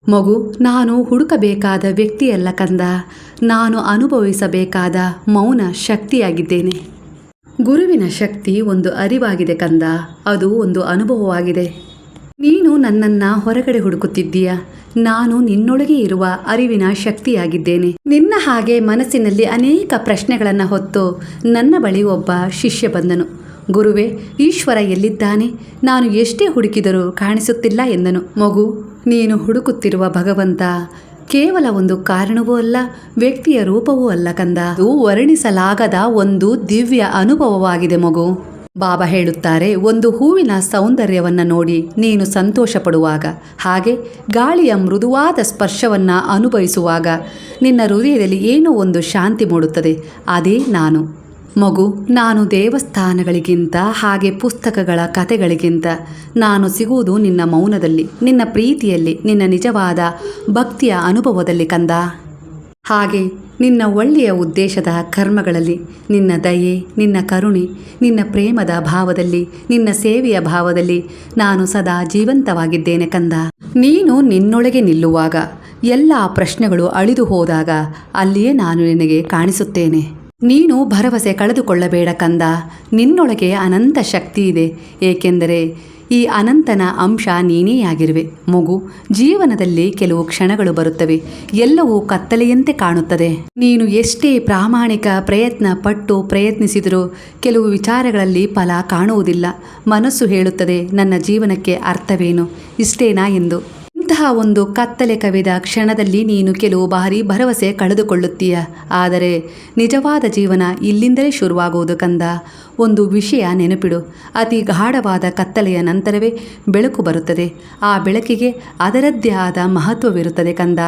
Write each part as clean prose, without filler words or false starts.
ಮಗು, ನಾನು ಹುಡುಕಬೇಕಾದ ವ್ಯಕ್ತಿಯಲ್ಲ ಕಂದ, ನಾನು ಅನುಭವಿಸಬೇಕಾದ ಮೌನ ಶಕ್ತಿಯಾಗಿದ್ದೇನೆ. ಗುರುವಿನ ಶಕ್ತಿ ಒಂದು ಅರಿವಾಗಿದೆ ಕಂದ, ಅದು ಒಂದು ಅನುಭವವಾಗಿದೆ. ನೀನು ನನ್ನನ್ನು ಹೊರಗಡೆ ಹುಡುಕುತ್ತಿದ್ದೀಯ, ನಾನು ನಿನ್ನೊಳಗೆ ಇರುವ ಅರಿವಿನ ಶಕ್ತಿಯಾಗಿದ್ದೇನೆ. ನಿನ್ನ ಹಾಗೆ ಮನಸ್ಸಿನಲ್ಲಿ ಅನೇಕ ಪ್ರಶ್ನೆಗಳನ್ನು ಹೊತ್ತು ನನ್ನ ಬಳಿ ಒಬ್ಬ ಶಿಷ್ಯ ಬಂದನು. ಗುರುವೇ, ಈಶ್ವರ ಎಲ್ಲಿದ್ದಾನೆ? ನಾನು ಎಷ್ಟೇ ಹುಡುಕಿದರೂ ಕಾಣಿಸುತ್ತಿಲ್ಲ ಎಂದನು. ಮಗು, ನೀನು ಹುಡುಕುತ್ತಿರುವ ಭಗವಂತ ಕೇವಲ ಒಂದು ಕಾರಣವೂ ಅಲ್ಲ, ವ್ಯಕ್ತಿಯ ರೂಪವೂ ಅಲ್ಲ ಕಂದ. ಅದು ವರ್ಣಿಸಲಾಗದ ಒಂದು ದಿವ್ಯ ಅನುಭವವಾಗಿದೆ ಮಗು. ಬಾಬಾ ಹೇಳುತ್ತಾರೆ, ಒಂದು ಹೂವಿನ ಸೌಂದರ್ಯವನ್ನು ನೋಡಿ ನೀನು ಸಂತೋಷ ಪಡುವಾಗ, ಹಾಗೆ ಗಾಳಿಯ ಮೃದುವಾದ ಸ್ಪರ್ಶವನ್ನು ಅನುಭವಿಸುವಾಗ ನಿನ್ನ ಹೃದಯದಲ್ಲಿ ಏನೋ ಒಂದು ಶಾಂತಿ ಮೂಡುತ್ತದೆ. ಅದೇ ನಾನು. ಮಗು, ನಾನು ದೇವಸ್ಥಾನಗಳಿಗಿಂತ ಹಾಗೆ ಪುಸ್ತಕಗಳ ಕಥೆಗಳಿಗಿಂತ ನಾನು ಸಿಗುವುದು ನಿನ್ನ ಮೌನದಲ್ಲಿ, ನಿನ್ನ ಪ್ರೀತಿಯಲ್ಲಿ, ನಿನ್ನ ನಿಜವಾದ ಭಕ್ತಿಯ ಅನುಭವದಲ್ಲಿ ಕಂದ. ಹಾಗೆ ನಿನ್ನ ಒಳ್ಳೆಯ ಉದ್ದೇಶದ ಕರ್ಮಗಳಲ್ಲಿ, ನಿನ್ನ ದಯೆ, ನಿನ್ನ ಕರುಣೆ, ನಿನ್ನ ಪ್ರೇಮದ ಭಾವದಲ್ಲಿ, ನಿನ್ನ ಸೇವೆಯ ಭಾವದಲ್ಲಿ ನಾನು ಸದಾ ಜೀವಂತವಾಗಿದ್ದೇನೆ ಕಂದ. ನೀನು ನಿನ್ನೊಳಗೆ ನಿಲ್ಲುವಾಗ, ಎಲ್ಲ ಪ್ರಶ್ನೆಗಳು ಅಳಿದು ಹೋದಾಗ ಅಲ್ಲಿಯೇ ನಾನು ನಿನಗೆ ಕಾಣಿಸುತ್ತೇನೆ. ನೀನು ಭರವಸೆ ಕಳೆದುಕೊಳ್ಳಬೇಡ ಕಂದ, ನಿನ್ನೊಳಗೆ ಅನಂತ ಶಕ್ತಿ ಇದೆ, ಏಕೆಂದರೆ ಈ ಅನಂತನ ಅಂಶ ನೀನೇ ಆಗಿರುವೆ. ಮಗು, ಜೀವನದಲ್ಲಿ ಕೆಲವು ಕ್ಷಣಗಳು ಬರುತ್ತವೆ, ಎಲ್ಲವೂ ಕತ್ತಲೆಯಂತೆ ಕಾಣುತ್ತದೆ. ನೀನು ಎಷ್ಟೇ ಪ್ರಾಮಾಣಿಕ ಪ್ರಯತ್ನಿಸಿದರೂ ಕೆಲವು ವಿಚಾರಗಳಲ್ಲಿ ಫಲ ಕಾಣುವುದಿಲ್ಲ. ಮನಸ್ಸು ಹೇಳುತ್ತದೆ, ನನ್ನ ಜೀವನಕ್ಕೆ ಅರ್ಥವೇನು, ಇಷ್ಟೇನಾ ಎಂದು. ಇಂತಹ ಒಂದು ಕತ್ತಲೆ ಕವಿದ ಕ್ಷಣದಲ್ಲಿ ನೀನು ಕೆಲವು ಬಾರಿ ಭರವಸೆ ಕಳೆದುಕೊಳ್ಳುತ್ತೀಯ. ಆದರೆ ನಿಜವಾದ ಜೀವನ ಇಲ್ಲಿಂದಲೇ ಶುರುವಾಗುವುದು ಕಂದ. ಒಂದು ವಿಷಯ ನೆನಪಿಡು, ಅತಿ ಗಾಢವಾದ ಕತ್ತಲೆಯ ನಂತರವೇ ಬೆಳಕು ಬರುತ್ತದೆ. ಆ ಬೆಳಕಿಗೆ ಅದರದ್ದೇ ಆದ ಮಹತ್ವವಿರುತ್ತದೆ ಕಂದ.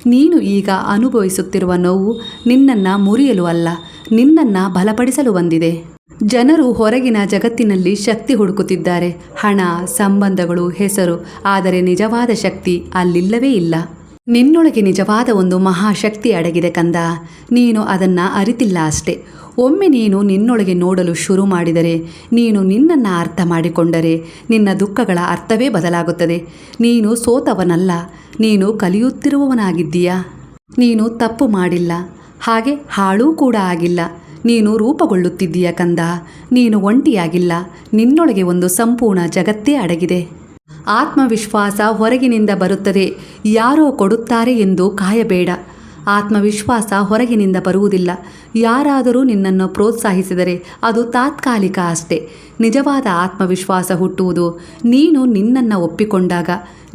ನೀನು ಈಗ ಅನುಭವಿಸುತ್ತಿರುವ ನೋವು ನಿನ್ನನ್ನು ಮುರಿಯಲು ಅಲ್ಲ, ನಿನ್ನನ್ನು ಬಲಪಡಿಸಲು ಬಂದಿದೆ. ಜನರು ಹೊರಗಿನ ಜಗತ್ತಿನಲ್ಲಿ ಶಕ್ತಿ ಹುಡುಕುತ್ತಿದ್ದಾರೆ, ಹಣ, ಸಂಬಂಧಗಳು, ಹೆಸರು. ಆದರೆ ನಿಜವಾದ ಶಕ್ತಿ ಅಲ್ಲಿಲ್ಲವೇ ಇಲ್ಲ. ನಿನ್ನೊಳಗೆ ನಿಜವಾದ ಒಂದು ಮಹಾಶಕ್ತಿ ಅಡಗಿದೆ ಕಂದ, ನೀನು ಅದನ್ನು ಅರಿತಿಲ್ಲ ಅಷ್ಟೇ. ಒಮ್ಮೆ ನೀನು ನಿನ್ನೊಳಗೆ ನೋಡಲು ಶುರು ಮಾಡಿದರೆ, ನೀನು ನಿನ್ನನ್ನು ಅರ್ಥ ಮಾಡಿಕೊಂಡರೆ ನಿನ್ನ ದುಃಖಗಳ ಅರ್ಥವೇ ಬದಲಾಗುತ್ತದೆ. ನೀನು ಸೋತವನಲ್ಲ, ನೀನು ಕಲಿಯುತ್ತಿರುವವನಾಗಿದ್ದೀಯಾ. ನೀನು ತಪ್ಪು ಮಾಡಿಲ್ಲ, ಹಾಗೆ ಹಾಳೂ ಕೂಡ ಆಗಿಲ್ಲ. ನೀನು ರೂಪುಗೊಳ್ಳುತ್ತಿದ್ದೀಯ ಕಂದ. ನೀನು ಒಂಟಿಯಾಗಿಲ್ಲ, ನಿನ್ನೊಳಗೆ ಒಂದು ಸಂಪೂರ್ಣ ಜಗತ್ತೇ ಅಡಗಿದೆ. ಆತ್ಮವಿಶ್ವಾಸ ಹೊರಗಿನಿಂದ ಬರುತ್ತದೆ, ಯಾರೋ ಕೊಡುತ್ತಾರೆ ಎಂದು ಕಾಯಬೇಡ. ಆತ್ಮವಿಶ್ವಾಸ ಹೊರಗಿನಿಂದ ಬರುವುದಿಲ್ಲ. ಯಾರಾದರೂ ನಿನ್ನನ್ನು ಪ್ರೋತ್ಸಾಹಿಸಿದರೆ ಅದು ತಾತ್ಕಾಲಿಕ ಅಷ್ಟೇ. ನಿಜವಾದ ಆತ್ಮವಿಶ್ವಾಸ ಹುಟ್ಟುವುದು ನೀನು ನಿನ್ನನ್ನು ಒಪ್ಪಿಕೊಂಡಾಗ,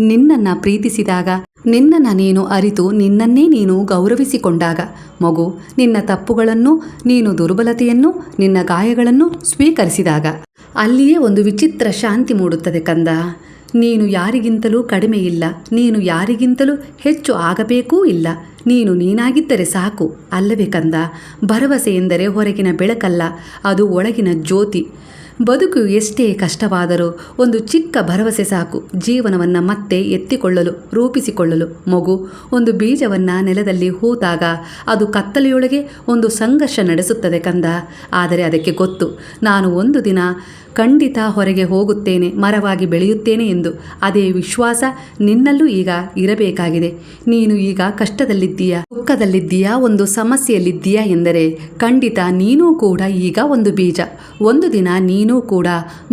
ನಿನ್ನನ್ನು ಪ್ರೀತಿಸಿದಾಗ, ನಿನ್ನನ್ನು ನೀನು ಅರಿತು ನಿನ್ನನ್ನೇ ನೀನು ಗೌರವಿಸಿಕೊಂಡಾಗ. ಮಗು, ನಿನ್ನ ತಪ್ಪುಗಳನ್ನು, ನೀನು ದುರ್ಬಲತೆಯನ್ನು, ನಿನ್ನ ಗಾಯಗಳನ್ನು ಸ್ವೀಕರಿಸಿದಾಗ ಅಲ್ಲಿಯೇ ಒಂದು ವಿಚಿತ್ರ ಶಾಂತಿ ಮೂಡುತ್ತದೆ ಕಂದ. ನೀನು ಯಾರಿಗಿಂತಲೂ ಕಡಿಮೆ ಇಲ್ಲ, ನೀನು ಯಾರಿಗಿಂತಲೂ ಹೆಚ್ಚು ಆಗಬೇಕೂ ಇಲ್ಲ. ನೀನು ನೀನಾಗಿದ್ದರೆ ಸಾಕು, ಅಲ್ಲವೇ ಕಂದ? ಭರವಸೆ ಎಂದರೆ ಹೊರಗಿನ ಬೆಳಕಲ್ಲ, ಅದು ಒಳಗಿನ ಜ್ಯೋತಿ. ಬದುಕು ಎಷ್ಟೇ ಕಷ್ಟವಾದರೂ ಒಂದು ಚಿಕ್ಕ ಭರವಸೆ ಸಾಕು, ಜೀವನವನ್ನು ಮತ್ತೆ ಎತ್ತಿಕೊಳ್ಳಲು, ರೂಪಿಸಿಕೊಳ್ಳಲು. ಮಗು, ಒಂದು ಬೀಜವನ್ನು ನೆಲದಲ್ಲಿ ಹೂತಾಗ ಅದು ಕತ್ತಲೆಯೊಳಗೆ ಒಂದು ಸಂಘರ್ಷ ನಡೆಸುತ್ತದೆ ಕಂದ. ಆದರೆ ಅದಕ್ಕೆ ಗೊತ್ತು, ನಾನು ಒಂದು ದಿನ ಖಂಡಿತ ಹೊರಗೆ ಹೋಗುತ್ತೇನೆ, ಮರವಾಗಿ ಬೆಳೆಯುತ್ತೇನೆ ಎಂದು. ಅದೇ ವಿಶ್ವಾಸ ನಿನ್ನಲ್ಲೂ ಈಗ ಇರಬೇಕಾಗಿದೆ. ನೀನು ಈಗ ಕಷ್ಟದಲ್ಲಿದ್ದೀಯಾ, ದುಃಖದಲ್ಲಿದ್ದೀಯಾ, ಒಂದು ಸಮಸ್ಯೆಯಲ್ಲಿದ್ದೀಯಾ ಎಂದರೆ ಖಂಡಿತ ನೀನೂ ಕೂಡ ಈಗ ಒಂದು ಬೀಜ. ಒಂದು ದಿನ ನೀನೂ ಕೂಡ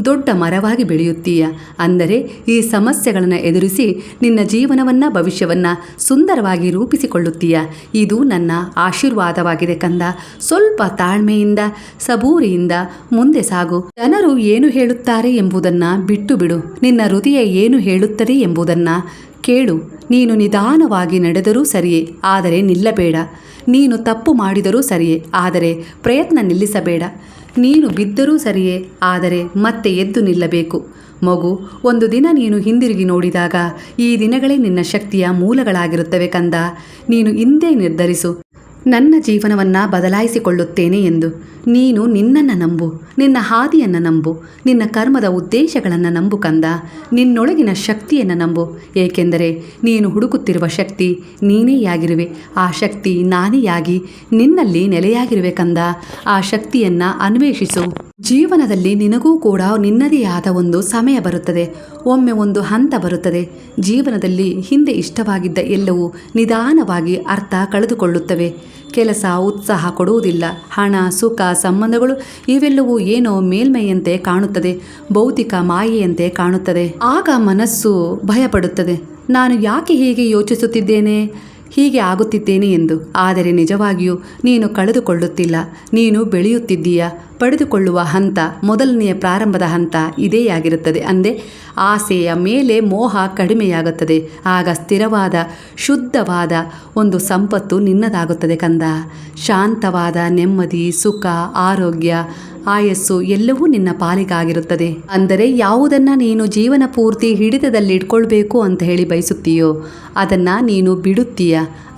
ದೊಡ್ಡ ಮರವಾಗಿ ಬೆಳೆಯುತ್ತೀಯ. ಅಂದರೆ ಈ ಸಮಸ್ಯೆಗಳನ್ನು ಎದುರಿಸಿ ನಿನ್ನ ಜೀವನವನ್ನು, ಭವಿಷ್ಯವನ್ನು ಸುಂದರವಾಗಿ ರೂಪಿಸಿಕೊಳ್ಳುತ್ತೀಯ. ಇದು ನನ್ನ ಆಶೀರ್ವಾದವಾಗಿದೆ ಕಂದ. ಸ್ವಲ್ಪ ತಾಳ್ಮೆಯಿಂದ, ಸಬೂರಿಯಿಂದ ಮುಂದೆ ಸಾಗು. ಜನರು ಏನು ಹೇಳುತ್ತಾರೆ ಎಂಬುದನ್ನು ಬಿಟ್ಟು ಬಿಡು. ನಿನ್ನ ಹೃದಯ ಏನು ಹೇಳುತ್ತದೆ ಎಂಬುದನ್ನು ಕೇಳು. ನೀನು ನಿಧಾನವಾಗಿ ನಡೆದರೂ ಸರಿಯೇ, ಆದರೆ ನಿಲ್ಲಬೇಡ. ನೀನು ತಪ್ಪು ಮಾಡಿದರೂ ಸರಿಯೇ, ಆದರೆ ಪ್ರಯತ್ನ ನಿಲ್ಲಿಸಬೇಡ. ನೀನು ಬಿದ್ದರೂ ಸರಿಯೇ, ಆದರೆ ಮತ್ತೆ ಎದ್ದು ನಿಲ್ಲಬೇಕು. ಮಗು, ಒಂದು ದಿನ ನೀನು ಹಿಂದಿರುಗಿ ನೋಡಿದಾಗ ಈ ದಿನಗಳೇ ನಿನ್ನ ಶಕ್ತಿಯ ಮೂಲಗಳಾಗಿರುತ್ತವೆ ಕಂದ. ನೀನು ಇಂದೇ ನಿರ್ಧರಿಸು, ನನ್ನ ಜೀವನವನ್ನು ಬದಲಾಯಿಸಿಕೊಳ್ಳುತ್ತೇನೆ ಎಂದು. ನೀನು ನಿನ್ನನ್ನು ನಂಬು, ನಿನ್ನ ಹಾದಿಯನ್ನು ನಂಬು, ನಿನ್ನ ಕರ್ಮದ ಉದ್ದೇಶಗಳನ್ನು ನಂಬು ಕಂದ. ನಿನ್ನೊಳಗಿನ ಶಕ್ತಿಯನ್ನು ನಂಬು, ಏಕೆಂದರೆ ನೀನು ಹುಡುಕುತ್ತಿರುವ ಶಕ್ತಿ ನೀನೇ ಆಗಿರುವೆ. ಆ ಶಕ್ತಿ ನಾನೇ ಆಗಿ ನಿನ್ನಲ್ಲಿ ನೆಲೆಯಾಗಿರುವೆ ಕಂದ. ಆ ಶಕ್ತಿಯನ್ನು ಅನ್ವೇಷಿಸು. ಜೀವನದಲ್ಲಿ ನಿನಗೂ ಕೂಡ ನಿನ್ನದೇ ಆದ ಒಂದು ಸಮಯ ಬರುತ್ತದೆ, ಒಮ್ಮೆ ಒಂದು ಹಂತ ಬರುತ್ತದೆ. ಜೀವನದಲ್ಲಿ ಹಿಂದೆ ಇಷ್ಟವಾಗಿದ್ದ ಎಲ್ಲವೂ ನಿಧಾನವಾಗಿ ಅರ್ಥ ಕಳೆದುಕೊಳ್ಳುತ್ತವೆ. ಕೆಲಸ ಉತ್ಸಾಹ ಕೊಡುವುದಿಲ್ಲ. ಹಣ, ಸುಖ, ಸಂಬಂಧಗಳು ಇವೆಲ್ಲವೂ ಏನೋ ಮೇಲ್ಮೈಯಂತೆ ಕಾಣುತ್ತದೆ, ಭೌತಿಕ ಮಾಯೆಯಂತೆ ಕಾಣುತ್ತದೆ. ಆಗ ಮನಸ್ಸು ಭಯಪಡುತ್ತದೆ. ನಾನು ಯಾಕೆ ಹೀಗೆ ಯೋಚಿಸುತ್ತಿದ್ದೇನೆ, ಹೀಗೆ ಆಗುತ್ತಿದ್ದೇನೆ ಎಂದು. ಆದರೆ ನಿಜವಾಗಿಯೂ ನೀನು ಕಳೆದುಕೊಳ್ಳುತ್ತಿಲ್ಲ, ನೀನು ಬೆಳೆಯುತ್ತಿದ್ದೀಯ. ಪಡೆದುಕೊಳ್ಳುವ ಹಂತ, ಮೊದಲನೆಯ ಪ್ರಾರಂಭದ ಹಂತ ಇದೇ ಆಗಿರುತ್ತದೆ. ಅಂದೆ ಆಸೆಯ ಮೇಲೆ ಮೋಹ ಕಡಿಮೆಯಾಗುತ್ತದೆ. ಆಗ ಸ್ಥಿರವಾದ, ಶುದ್ಧವಾದ ಒಂದು ಸಂಪತ್ತು ನಿನ್ನದಾಗುತ್ತದೆ ಕಂದ. ಶಾಂತವಾದ ನೆಮ್ಮದಿ, ಸುಖ, ಆರೋಗ್ಯ, ಆಯಸ್ಸು ಎಲ್ಲವೂ ನಿನ್ನ ಪಾಲಿಗಾಗಿರುತ್ತದೆ. ಅಂದರೆ ಯಾವುದನ್ನು ನೀನು ಜೀವನ ಪೂರ್ತಿ ಹಿಡಿತದಲ್ಲಿ ಇಟ್ಕೊಳ್ಬೇಕು ಅಂತ ಹೇಳಿ ಬಯಸುತ್ತೀಯೋ ಅದನ್ನು ನೀನು ಬಿಡುತ್ತೀಯ.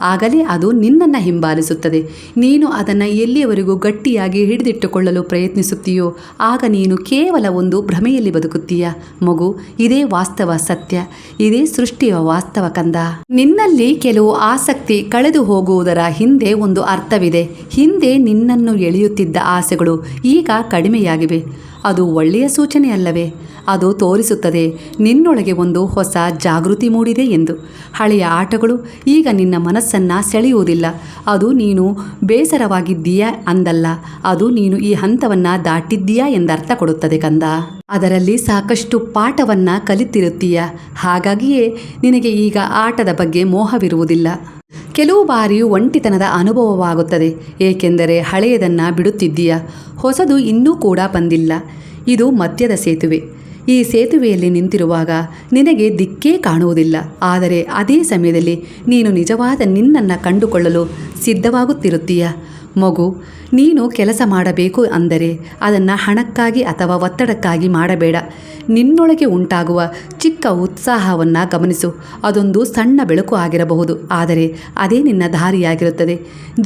ಆಗಲೇ ಅದು ನಿನ್ನನ್ನು ಹಿಂಬಾಲಿಸುತ್ತದೆ. ನೀನು ಅದನ್ನು ಎಲ್ಲಿಯವರೆಗೂ ಗಟ್ಟಿಯಾಗಿ ಹಿಡಿದಿಟ್ಟುಕೊಳ್ಳಲು ಪ್ರಯತ್ನಿಸುತ್ತೀಯೋ ಆಗ ನೀನು ಕೇವಲ ಒಂದು ಭ್ರಮೆಯಲ್ಲಿ ಬದುಕುತ್ತೀಯ. ಮಗು, ಇದೇ ವಾಸ್ತವ ಸತ್ಯ, ಇದೇ ಸೃಷ್ಟಿಯ ವಾಸ್ತವ ಕಂದ. ನಿನ್ನಲ್ಲಿ ಕೆಲವು ಆಸಕ್ತಿ ಕಳೆದು ಹೋಗುವುದರ ಹಿಂದೆ ಒಂದು ಅರ್ಥವಿದೆ. ಹಿಂದೆ ನಿನ್ನನ್ನು ಎಳೆಯುತ್ತಿದ್ದ ಆಸೆಗಳು ಈಗ ಕಡಿಮೆಯಾಗಿವೆ. ಅದು ಒಳ್ಳೆಯ ಸೂಚನೆ ಅಲ್ಲವೇ? ಅದು ತೋರಿಸುತ್ತದೆ ನಿನ್ನೊಳಗೆ ಒಂದು ಹೊಸ ಜಾಗೃತಿ ಮೂಡಿದೆ ಎಂದು. ಹಳೆಯ ಆಟಗಳು ಈಗ ನಿನ್ನ ಮನಸ್ಸನ್ನು ಸೆಳೆಯುವುದಿಲ್ಲ. ಅದು ನೀನು ಬೇಸರವಾಗಿದ್ದೀಯಾ ಅಂದಲ್ಲ, ಅದು ನೀನು ಈ ಹಂತವನ್ನು ದಾಟಿದ್ದೀಯಾ ಎಂದರ್ಥ ಕೊಡುತ್ತದೆ ಕಂದ. ಅದರಲ್ಲಿ ಸಾಕಷ್ಟು ಪಾಠವನ್ನು ಕಲಿತಿರುತ್ತೀಯ. ಹಾಗಾಗಿಯೇ ನಿನಗೆ ಈಗ ಆಟದ ಬಗ್ಗೆ ಮೋಹವಿರುವುದಿಲ್ಲ. ಕೆಲವು ಬಾರಿ ಒಂಟಿತನದ ಅನುಭವವಾಗುತ್ತದೆ, ಏಕೆಂದರೆ ಹಳೆಯದನ್ನು ಬಿಡುತ್ತಿದ್ದೀಯ. ಹೊಸದು ಇನ್ನೂ ಕೂಡ ಬಂದಿಲ್ಲ. ಇದು ಮಧ್ಯದ ಸೇತುವೆ. ಈ ಸೇತುವೆಯಲ್ಲಿ ನಿಂತಿರುವಾಗ ನಿನಗೆ ದಿಕ್ಕೇ ಕಾಣುವುದಿಲ್ಲ. ಆದರೆ ಅದೇ ಸಮಯದಲ್ಲಿ ನೀನು ನಿಜವಾದ ನಿನ್ನನ್ನು ಕಂಡುಕೊಳ್ಳಲು ಸಿದ್ಧವಾಗುತ್ತಿರುತ್ತೀಯ. ಮಗು, ನೀನು ಕೆಲಸ ಮಾಡಬೇಕು ಅಂದರೆ ಅದನ್ನು ಹಣಕ್ಕಾಗಿ ಅಥವಾ ಒತ್ತಡಕ್ಕಾಗಿ ಮಾಡಬೇಡ. ನಿನ್ನೊಳಗೆ ಉಂಟಾಗುವ ಚಿಕ್ಕ ಉತ್ಸಾಹವನ್ನು ಗಮನಿಸು. ಅದೊಂದು ಸಣ್ಣ ಬೆಳಕು ಆಗಿರಬಹುದು, ಆದರೆ ಅದೇ ನಿನ್ನ ದಾರಿಯಾಗಿರುತ್ತದೆ.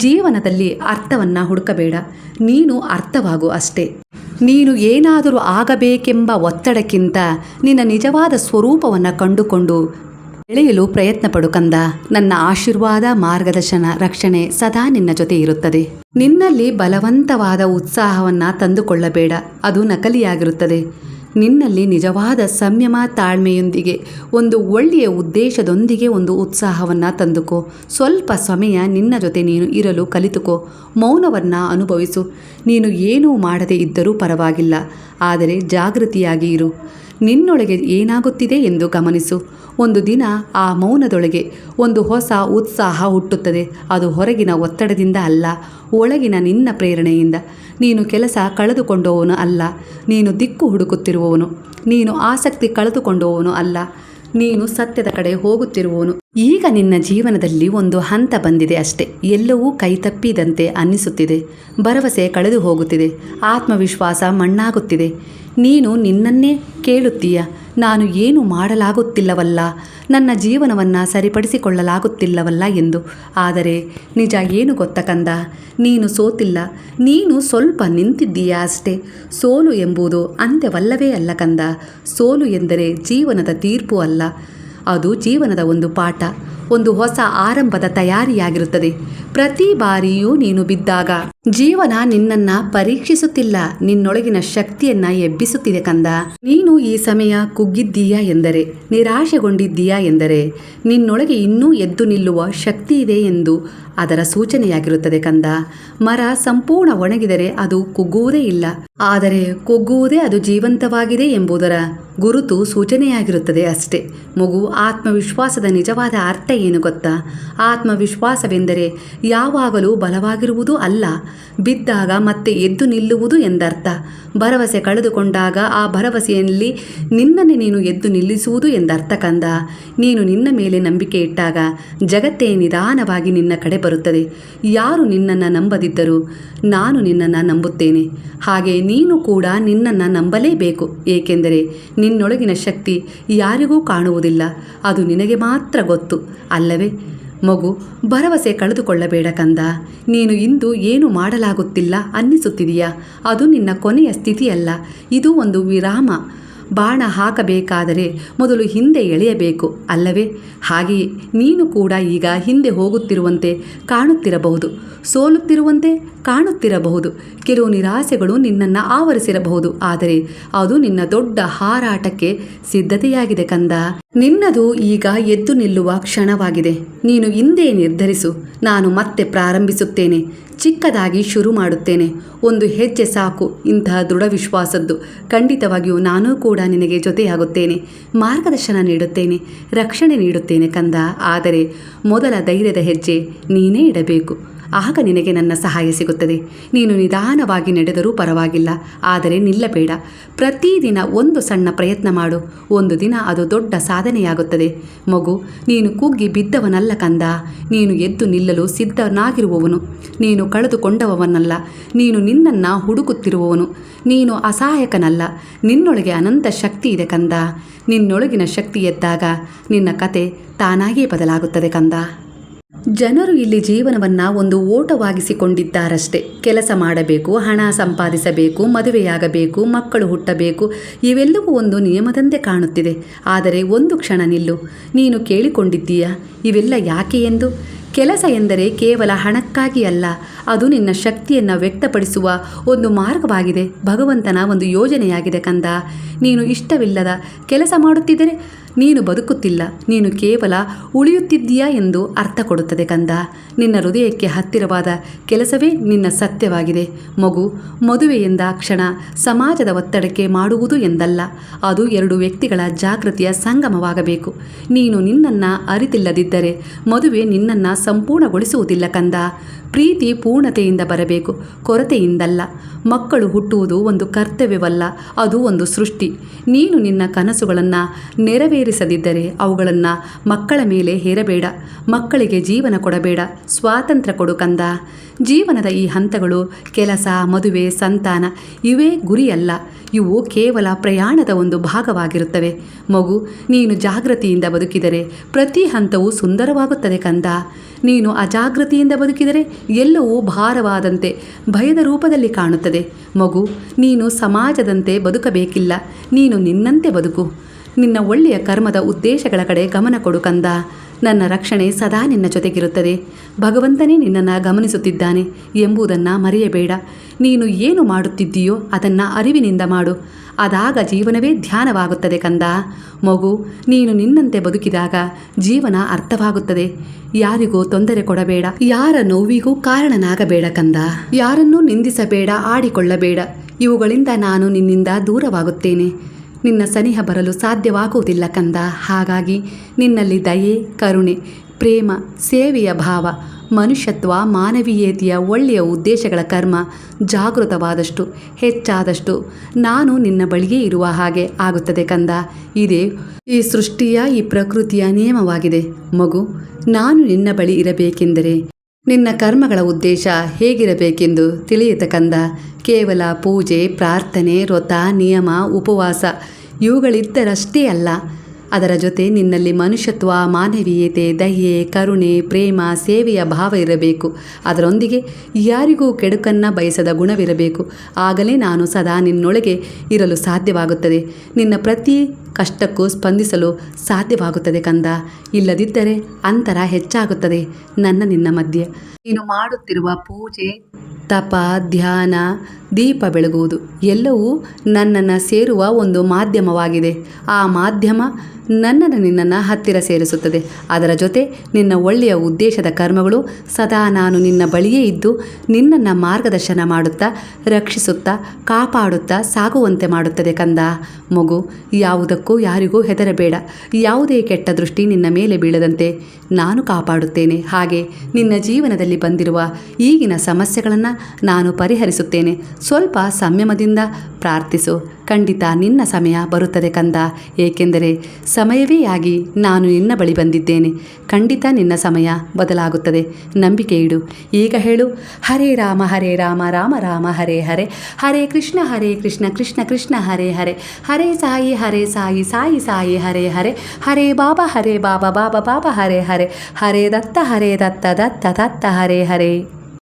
ಜೀವನದಲ್ಲಿ ಅರ್ಥವನ್ನು ಹುಡುಕಬೇಡ, ನೀನು ಅರ್ಥವಾಗು ಅಷ್ಟೇ. ನೀನು ಏನಾದರೂ ಆಗಬೇಕೆಂಬ ಒತ್ತಡಕ್ಕಿಂತ ನಿನ್ನ ನಿಜವಾದ ಸ್ವರೂಪವನ್ನು ಕಂಡುಕೊಂಡು ಬೆಳೆಯಲು ಪ್ರಯತ್ನ ಪಡು ಕಂದ. ನನ್ನ ಆಶೀರ್ವಾದ, ಮಾರ್ಗದರ್ಶನ, ರಕ್ಷಣೆ ಸದಾ ನಿನ್ನ ಜೊತೆ ಇರುತ್ತದೆ. ನಿನ್ನಲ್ಲಿ ಬಲವಂತವಾದ ಉತ್ಸಾಹವನ್ನು ತಂದುಕೊಳ್ಳಬೇಡ, ಅದು ನಕಲಿಯಾಗಿರುತ್ತದೆ. ನಿನ್ನಲ್ಲಿ ನಿಜವಾದ ಸಂಯಮ, ತಾಳ್ಮೆಯೊಂದಿಗೆ, ಒಂದು ಒಳ್ಳೆಯ ಉದ್ದೇಶದೊಂದಿಗೆ ಒಂದು ಉತ್ಸಾಹವನ್ನು ತಂದುಕೋ. ಸ್ವಲ್ಪ ಸಮಯ ನಿನ್ನ ಜೊತೆ ನೀನು ಇರಲು ಕಲಿತುಕೋ. ಮೌನವನ್ನು ಅನುಭವಿಸು. ನೀನು ಏನೂ ಮಾಡದೇ ಇದ್ದರೂ ಪರವಾಗಿಲ್ಲ, ಆದರೆ ಜಾಗೃತಿಯಾಗಿ ಇರು. ನಿನ್ನೊಳಗೆ ಏನಾಗುತ್ತಿದೆ ಎಂದು ಗಮನಿಸು. ಒಂದು ದಿನ ಆ ಮೌನದೊಳಗೆ ಒಂದು ಹೊಸ ಉತ್ಸಾಹ ಹುಟ್ಟುತ್ತದೆ. ಅದು ಹೊರಗಿನ ಒತ್ತಡದಿಂದ ಅಲ್ಲ, ಒಳಗಿನ ನಿನ್ನ ಪ್ರೇರಣೆಯಿಂದ. ನೀನು ಕೆಲಸ ಕಳೆದುಕೊಂಡವನು ಅಲ್ಲ, ನೀನು ದಿಕ್ಕು ಹುಡುಕುತ್ತಿರುವವನು. ನೀನು ಆಸಕ್ತಿ ಕಳೆದುಕೊಂಡವನು ಅಲ್ಲ, ನೀನು ಸತ್ಯದ ಕಡೆ ಹೋಗುತ್ತಿರುವವನು. ಈಗ ನಿನ್ನ ಜೀವನದಲ್ಲಿ ಒಂದು ಹಂತ ಬಂದಿದೆ ಅಷ್ಟೇ. ಎಲ್ಲವೂ ಕೈತಪ್ಪಿದಂತೆ ಅನ್ನಿಸುತ್ತಿದೆ. ಭರವಸೆ ಕಳೆದು ಹೋಗುತ್ತಿದೆ. ಆತ್ಮವಿಶ್ವಾಸ ಮಣ್ಣಾಗುತ್ತಿದೆ. ನೀನು ನಿನ್ನನ್ನೇ ಕೇಳುತ್ತೀಯ, ನಾನು ಏನು ಮಾಡಲಾಗುತ್ತಿಲ್ಲವಲ್ಲ, ನನ್ನ ಜೀವನವನ್ನು ಸರಿಪಡಿಸಿಕೊಳ್ಳಲಾಗುತ್ತಿಲ್ಲವಲ್ಲ ಎಂದು. ಆದರೆ ನಿಜ ಏನು ಗೊತ್ತ ಕಂದ, ನೀನು ಸೋತಿಲ್ಲ, ನೀನು ಸ್ವಲ್ಪ ನಿಂತಿದ್ದೀಯಾ ಅಷ್ಟೇ. ಸೋಲು ಎಂಬುದು ಅಂತ್ಯವಲ್ಲವೇ ಅಲ್ಲ ಕಂದ. ಸೋಲು ಎಂದರೆ ಜೀವನದ ತೀರ್ಪು ಅಲ್ಲ, ಅದು ಜೀವನದ ಒಂದು ಪಾಠ, ಒಂದು ಹೊಸ ಆರಂಭದ ತಯಾರಿಯಾಗಿರುತ್ತದೆ. ಪ್ರತಿ ಬಾರಿಯೂ ನೀನು ಬಿದ್ದಾಗ ಜೀವನ ನಿನ್ನನ್ನು ಪರೀಕ್ಷಿಸುತ್ತಿಲ್ಲ, ನಿನ್ನೊಳಗಿನ ಶಕ್ತಿಯನ್ನು ಎಬ್ಬಿಸುತ್ತಿದೆ ಕಂದ. ನೀನು ಈ ಸಮಯ ಕುಗ್ಗಿದ್ದೀಯಾ ಎಂದರೆ, ನಿರಾಶೆಗೊಂಡಿದ್ದೀಯಾ ಎಂದರೆ, ನಿನ್ನೊಳಗೆ ಇನ್ನೂ ಎದ್ದು ನಿಲ್ಲುವ ಶಕ್ತಿ ಇದೆ ಎಂದು ಅದರ ಸೂಚನೆಯಾಗಿರುತ್ತದೆ ಕಂದ. ಮರ ಸಂಪೂರ್ಣ ಒಣಗಿದರೆ ಅದು ಕುಗ್ಗುವುದೇ ಇಲ್ಲ, ಆದರೆ ಕುಗ್ಗುವುದೇ ಅದು ಜೀವಂತವಾಗಿದೆ ಎಂಬುದರ ಗುರುತು ಸೂಚನೆಯಾಗಿರುತ್ತದೆ ಅಷ್ಟೇ. ಮಗು, ಆತ್ಮವಿಶ್ವಾಸದ ನಿಜವಾದ ಅರ್ಥ ಏನು ಗೊತ್ತಾ? ಆತ್ಮವಿಶ್ವಾಸವೆಂದರೆ ಯಾವಾಗಲೂ ಬಲವಾಗಿರುವುದು ಅಲ್ಲ, ಬಿದ್ದಾಗ ಮತ್ತೆ ಎದ್ದು ನಿಲ್ಲುವುದು ಎಂದರ್ಥ. ಭರವಸೆ ಕಳೆದುಕೊಂಡಾಗ ಆ ಭರವಸೆಯಲ್ಲಿ ನಿನ್ನನ್ನೇ ನೀನು ಎದ್ದು ನಿಲ್ಲಿಸುವುದು ಎಂದರ್ಥ ಕಂದ. ನೀನು ನಿನ್ನ ಮೇಲೆ ನಂಬಿಕೆ ಇಟ್ಟಾಗ ಜಗತ್ತೇ ನಿಧಾನವಾಗಿ ನಿನ್ನ ಕಡೆ ಬರುತ್ತದೆ. ಯಾರು ನಿನ್ನನ್ನು ನಂಬದಿದ್ದರೂ ನಾನು ನಿನ್ನನ್ನು ನಂಬುತ್ತೇನೆ. ಹಾಗೆ ನೀನು ಕೂಡ ನಿನ್ನನ್ನು ನಂಬಲೇಬೇಕು, ಏಕೆಂದರೆ ನಿನ್ನೊಳಗಿನ ಶಕ್ತಿ ಯಾರಿಗೂ ಕಾಣುವುದಿಲ್ಲ, ಅದು ನಿನಗೆ ಮಾತ್ರ ಗೊತ್ತು ಅಲ್ಲವೇ? ಮಗು, ಭರವಸೆ ಕಳೆದುಕೊಳ್ಳಬೇಡ ಕಂದ. ನೀನು ಇಂದು ಏನು ಮಾಡಲಾಗುತ್ತಿಲ್ಲ ಅನ್ನಿಸುತ್ತಿದೆಯಾ? ಅದು ನಿನ್ನ ಕೊನೆಯ ಸ್ಥಿತಿಯಲ್ಲ, ಇದು ಒಂದು ವಿರಾಮ. ಬಾಣ ಹಾಕಬೇಕಾದರೆ ಮೊದಲು ಹಿಂದೆ ಎಳೆಯಬೇಕು ಅಲ್ಲವೇ? ಹಾಗೆಯೇ ನೀನು ಕೂಡ ಈಗ ಹಿಂದೆ ಹೋಗುತ್ತಿರುವಂತೆ ಕಾಣುತ್ತಿರಬಹುದು, ಸೋಲುತ್ತಿರುವಂತೆ ಕಾಣುತ್ತಿರಬಹುದು. ಕೆಲವು ನಿರಾಸೆಗಳು ನಿನ್ನನ್ನು ಆವರಿಸಿರಬಹುದು, ಆದರೆ ಅದು ನಿನ್ನ ದೊಡ್ಡ ಹಾರಾಟಕ್ಕೆ ಸಿದ್ಧತೆಯಾಗಿದೆ ಕಂದ. ನಿನ್ನದು ಈಗ ಎದ್ದು ನಿಲ್ಲುವ ಕ್ಷಣವಾಗಿದೆ. ನೀನು ಹಿಂದೆ ನಿರ್ಧರಿಸು, ನಾನು ಮತ್ತೆ ಪ್ರಾರಂಭಿಸುತ್ತೇನೆ, ಚಿಕ್ಕದಾಗಿ ಶುರು ಮಾಡುತ್ತೇನೆ. ಒಂದು ಹೆಜ್ಜೆ ಸಾಕು ಇಂತಹ ದೃಢ ವಿಶ್ವಾಸದ್ದು. ಖಂಡಿತವಾಗಿಯೂ ನಾನೂ ಕೂಡ ನಿನಗೆ ಜೊತೆಯಾಗುತ್ತೇನೆ, ಮಾರ್ಗದರ್ಶನ ನೀಡುತ್ತೇನೆ, ರಕ್ಷಣೆ ನೀಡುತ್ತೇನೆ ಕಂದ. ಆದರೆ ಮೊದಲ ಧೈರ್ಯದ ಹೆಜ್ಜೆ ನೀನೇ ಇಡಬೇಕು. ಆಗ ನಿನಗೆ ನನ್ನ ಸಹಾಯ ಸಿಗುತ್ತದೆ. ನೀನು ನಿಧಾನವಾಗಿ ನಡೆದರೂ ಪರವಾಗಿಲ್ಲ, ಆದರೆ ನಿಲ್ಲಬೇಡ. ಪ್ರತಿದಿನ ಒಂದು ಸಣ್ಣ ಪ್ರಯತ್ನ ಮಾಡು. ಒಂದು ದಿನ ಅದು ದೊಡ್ಡ ಸಾಧನೆಯಾಗುತ್ತದೆ. ಮಗು, ನೀನು ಕುಗ್ಗಿ ಬಿದ್ದವನಲ್ಲ ಕಂದ. ನೀನು ಎದ್ದು ನಿಲ್ಲಲು ಸಿದ್ಧನಾಗಿರುವವನು. ನೀನು ಕಳೆದುಕೊಂಡವನಲ್ಲ. ನೀನು ನಿನ್ನನ್ನು ಹುಡುಕುತ್ತಿರುವವನು. ನೀನು ಅಸಹಾಯಕನಲ್ಲ. ನಿನ್ನೊಳಗೆ ಅನಂತ ಶಕ್ತಿ ಇದೆ ಕಂದ. ನಿನ್ನೊಳಗಿನ ಶಕ್ತಿ ಎದ್ದಾಗ ನಿನ್ನ ಕತೆ ತಾನಾಗೇ ಬದಲಾಗುತ್ತದೆ ಕಂದ. ಜನರು ಇಲ್ಲಿ ಜೀವನವನ್ನು ಒಂದು ಓಟವಾಗಿಸಿಕೊಂಡಿದ್ದಾರಷ್ಟೇ. ಕೆಲಸ ಮಾಡಬೇಕು, ಹಣ ಸಂಪಾದಿಸಬೇಕು, ಮದುವೆಯಾಗಬೇಕು, ಮಕ್ಕಳು ಹುಟ್ಟಬೇಕು, ಇವೆಲ್ಲವೂ ಒಂದು ನಿಯಮದಂತೆ ಕಾಣುತ್ತಿದೆ. ಆದರೆ ಒಂದು ಕ್ಷಣ ನಿಲ್ಲು. ನೀನು ಕೇಳಿಕೊಂಡಿದ್ದೀಯಾ ಇವೆಲ್ಲ ಯಾಕೆ ಎಂದು? ಕೆಲಸ ಎಂದರೆ ಕೇವಲ ಹಣಕ್ಕಾಗಿ ಅಲ್ಲ, ಅದು ನಿನ್ನ ಶಕ್ತಿಯನ್ನು ವ್ಯಕ್ತಪಡಿಸುವ ಒಂದು ಮಾರ್ಗವಾಗಿದೆ, ಭಗವಂತನ ಒಂದು ಯೋಜನೆಯಾಗಿದೆ ಕಂದ. ನೀನು ಇಷ್ಟವಿಲ್ಲದ ಕೆಲಸ ಮಾಡುತ್ತಿದ್ದರೆ ನೀನು ಬದುಕುತ್ತಿಲ್ಲ, ನೀನು ಕೇವಲ ಉಳಿಯುತ್ತಿದ್ದೀಯಾ ಎಂದು ಅರ್ಥ ಕೊಡುತ್ತದೆ ಕಂದ. ನಿನ್ನ ಹೃದಯಕ್ಕೆ ಹತ್ತಿರವಾದ ಕೆಲಸವೇ ನಿನ್ನ ಸತ್ಯವಾಗಿದೆ. ಮಗು, ಮದುವೆ ಎಂದಾಕ್ಷಣ ಸಮಾಜದ ಒತ್ತಡಕ್ಕೆ ಮಾಡುವುದು ಎಂದಲ್ಲ, ಅದು ಎರಡು ವ್ಯಕ್ತಿಗಳ ಜಾಗೃತಿಯ ಸಂಗಮವಾಗಬೇಕು. ನೀನು ನಿನ್ನನ್ನು ಅರಿತಿಲ್ಲದಿದ್ದರೆ ಮದುವೆ ನಿನ್ನನ್ನು ಸಂಪೂರ್ಣಗೊಳಿಸುವುದಿಲ್ಲ ಕಂದ. ಪ್ರೀತಿ ಪೂರ್ಣತೆಯಿಂದ ಬರಬೇಕು, ಕೊರತೆಯಿಂದಲ್ಲ. ಮಕ್ಕಳು ಹುಟ್ಟುವುದು ಒಂದು ಕರ್ತವ್ಯವಲ್ಲ, ಅದು ಒಂದು ಸೃಷ್ಟಿ. ನೀನು ನಿನ್ನ ಕನಸುಗಳನ್ನು ನೆರವೇರಿಸದಿದ್ದರೆ ಅವುಗಳನ್ನು ಮಕ್ಕಳ ಮೇಲೆ ಹೇರಬೇಡ. ಮಕ್ಕಳಿಗೆ ಜೀವನ ಕೊಡಬೇಡ, ಸ್ವಾತಂತ್ರ್ಯ ಕೊಡು ಕಂದ. ಜೀವನದ ಈ ಹಂತಗಳು ಕೆಲಸ, ಮದುವೆ, ಸಂತಾನ ಇವೇ ಗುರಿಯಲ್ಲ. ಇವು ಕೇವಲ ಪ್ರಯಾಣದ ಒಂದು ಭಾಗವಾಗಿರುತ್ತವೆ. ಮಗು, ನೀನು ಜಾಗೃತಿಯಿಂದ ಬದುಕಿದರೆ ಪ್ರತಿ ಹಂತವೂ ಸುಂದರವಾಗುತ್ತದೆ ಕಂದ. ನೀನು ಅಜಾಗೃತಿಯಿಂದ ಬದುಕಿದರೆ ಎಲ್ಲವೂ ಭಾರವಾದಂತೆ ಭಯದ ರೂಪದಲ್ಲಿ ಕಾಣುತ್ತದೆ. ಮಗು, ನೀನು ಸಮಾಜದಂತೆ ಬದುಕಬೇಕಿಲ್ಲ, ನೀನು ನಿನ್ನಂತೆ ಬದುಕು. ನಿನ್ನ ಒಳ್ಳೆಯ ಕರ್ಮದ ಉದ್ದೇಶಗಳ ಕಡೆ ಗಮನ ಕೊಡು ಕಂದ. ನನ್ನ ರಕ್ಷಣೆ ಸದಾ ನಿನ್ನ ಜೊತೆಗಿರುತ್ತದೆ. ಭಗವಂತನೇ ನಿನ್ನನ್ನು ಗಮನಿಸುತ್ತಿದ್ದಾನೆ ಎಂಬುದನ್ನು ಮರೆಯಬೇಡ. ನೀನು ಏನು ಮಾಡುತ್ತಿದ್ದೀಯೋ ಅದನ್ನು ಅರಿವಿನಿಂದ ಮಾಡು. ಅದಾಗ ಜೀವನವೇ ಧ್ಯಾನವಾಗುತ್ತದೆ ಕಂದ. ಮಗು, ನೀನು ನಿನ್ನಂತೆ ಬದುಕಿದಾಗ ಜೀವನ ಅರ್ಥವಾಗುತ್ತದೆ. ಯಾರಿಗೂ ತೊಂದರೆ ಕೊಡಬೇಡ, ಯಾರ ನೋವಿಗೂ ಕಾರಣನಾಗಬೇಡ ಕಂದ. ಯಾರನ್ನೂ ನಿಂದಿಸಬೇಡ, ಆಡಿಕೊಳ್ಳಬೇಡ. ಇವುಗಳಿಂದ ನಾನು ನಿನ್ನಿಂದ ದೂರವಾಗುತ್ತೇನೆ. ನಿನ್ನ ಸನಿಹ ಬರಲು ಸಾಧ್ಯವಾಗುವುದಿಲ್ಲ ಕಂದ. ಹಾಗಾಗಿ ನಿನ್ನಲ್ಲಿ ದಯೆ, ಕರುಣೆ, ಪ್ರೇಮ, ಸೇವೆಯ ಭಾವ, ಮನುಷ್ಯತ್ವ, ಮಾನವೀಯತೆಯ ಒಳ್ಳೆಯ ಉದ್ದೇಶಗಳ ಕರ್ಮ ಜಾಗೃತವಾದಷ್ಟು, ಹೆಚ್ಚಾದಷ್ಟು ನಾನು ನಿನ್ನ ಬಳಿಯೇ ಇರುವ ಹಾಗೆ ಆಗುತ್ತದೆ ಕಂದ. ಇದೇ ಈ ಸೃಷ್ಟಿಯ, ಈ ಪ್ರಕೃತಿಯ ನಿಯಮವಾಗಿದೆ. ಮಗು, ನಾನು ನಿನ್ನ ಬಳಿ ಇರಬೇಕೆಂದರೆ ನಿನ್ನ ಕರ್ಮಗಳ ಉದ್ದೇಶ ಹೇಗಿರಬೇಕೆಂದು ತಿಳಿಯಿತ ಕಂದ. ಕೇವಲ ಪೂಜೆ, ಪ್ರಾರ್ಥನೆ, ವ್ರತ, ನಿಯಮ, ಉಪವಾಸ ಇವುಗಳಿದ್ದರಷ್ಟೇ ಅಲ್ಲ. ಅದರ ಜೊತೆ ನಿನ್ನಲ್ಲಿ ಮನುಷ್ಯತ್ವ, ಮಾನವೀಯತೆ, ದಯೆ, ಕರುಣೆ, ಪ್ರೇಮ, ಸೇವೆಯ ಭಾವ ಇರಬೇಕು. ಅದರೊಂದಿಗೆ ಯಾರಿಗೂ ಕೆಡುಕನ್ನು ಬಯಸದ ಗುಣವಿರಬೇಕು. ಆಗಲೇ ನಾನು ಸದಾ ನಿನ್ನೊಳಗೆ ಇರಲು ಸಾಧ್ಯವಾಗುತ್ತದೆ. ನಿನ್ನ ಪ್ರತಿ ಕಷ್ಟಕ್ಕೂ ಸ್ಪಂದಿಸಲು ಸಾಧ್ಯವಾಗುತ್ತದೆ ಕಂದ. ಇಲ್ಲದಿದ್ದರೆ ಅಂತರ ಹೆಚ್ಚಾಗುತ್ತದೆ ನಿನ್ನ ಮಧ್ಯೆ. ನೀನು ಮಾಡುತ್ತಿರುವ ಪೂಜೆ, ತಪ, ಧ್ಯಾನ, ದೀಪ ಬೆಳಗುವುದು ಎಲ್ಲವೂ ನನ್ನನ್ನು ಸೇರುವ ಒಂದು ಮಾಧ್ಯಮವಾಗಿದೆ. ಆ ಮಾಧ್ಯಮ ನನ್ನನ್ನು ನಿನ್ನನ್ನು ಹತ್ತಿರ ಸೇರಿಸುತ್ತದೆ. ಅದರ ಜೊತೆ ನಿನ್ನ ಒಳ್ಳೆಯ ಉದ್ದೇಶದ ಕರ್ಮಗಳು ಸದಾ ನಾನು ನಿನ್ನ ಬಳಿಯೇ ಇದ್ದು ನಿನ್ನನ್ನು ಮಾರ್ಗದರ್ಶನ ಮಾಡುತ್ತಾ, ರಕ್ಷಿಸುತ್ತಾ, ಕಾಪಾಡುತ್ತಾ ಸಾಗುವಂತೆ ಮಾಡುತ್ತದೆ ಕಂದ. ಮಗು, ಯಾವುದಕ್ಕೂ ಯಾರಿಗೂ ಹೆದರಬೇಡ. ಯಾವುದೇ ಕೆಟ್ಟ ದೃಷ್ಟಿ ನಿನ್ನ ಮೇಲೆ ಬೀಳದಂತೆ ನಾನು ಕಾಪಾಡುತ್ತೇನೆ. ಹಾಗೆ ನಿನ್ನ ಜೀವನದಲ್ಲಿ ಬಂದಿರುವ ಈಗಿನ ಸಮಸ್ಯೆಗಳನ್ನು ನಾನು ಪರಿಹರಿಸುತ್ತೇನೆ. ಸ್ವಲ್ಪ ಸಂಯಮದಿಂದ ಪ್ರಾರ್ಥಿಸು. ಖಂಡಿತ ನಿನ್ನ ಸಮಯ ಬರುತ್ತದೆ ಕಂದ. ಏಕೆಂದರೆ ಸಮಯವೇ ಆಗಿ ನಾನು ನಿನ್ನ ಬಳಿ ಬಂದಿದ್ದೇನೆ. ಖಂಡಿತ ನಿನ್ನ ಸಮಯ ಬದಲಾಗುತ್ತದೆ. ನಂಬಿಕೆ ಇಡು. ಈಗ ಹೇಳು: ಹರೇ ರಾಮ ರಾಮ ರಾಮ ಹರೇ ಹರೇ, ಹರೇ ಕೃಷ್ಣ ಕೃಷ್ಣ ಕೃಷ್ಣ ಹರೇ ಹರೇ, ಹರೇ ಸಾಯಿ ಸಾಯಿ ಸಾಯಿ ಹರೇ ಹರೇ, ಹರೇ ಬಾಬಾ ಬಾಬಾ ಬಾಬಾ ಹರೇ ಹರೇ, ಹರೇ ದತ್ತ ದತ್ತ ದತ್ತ ಹರೇ ಹರೇ.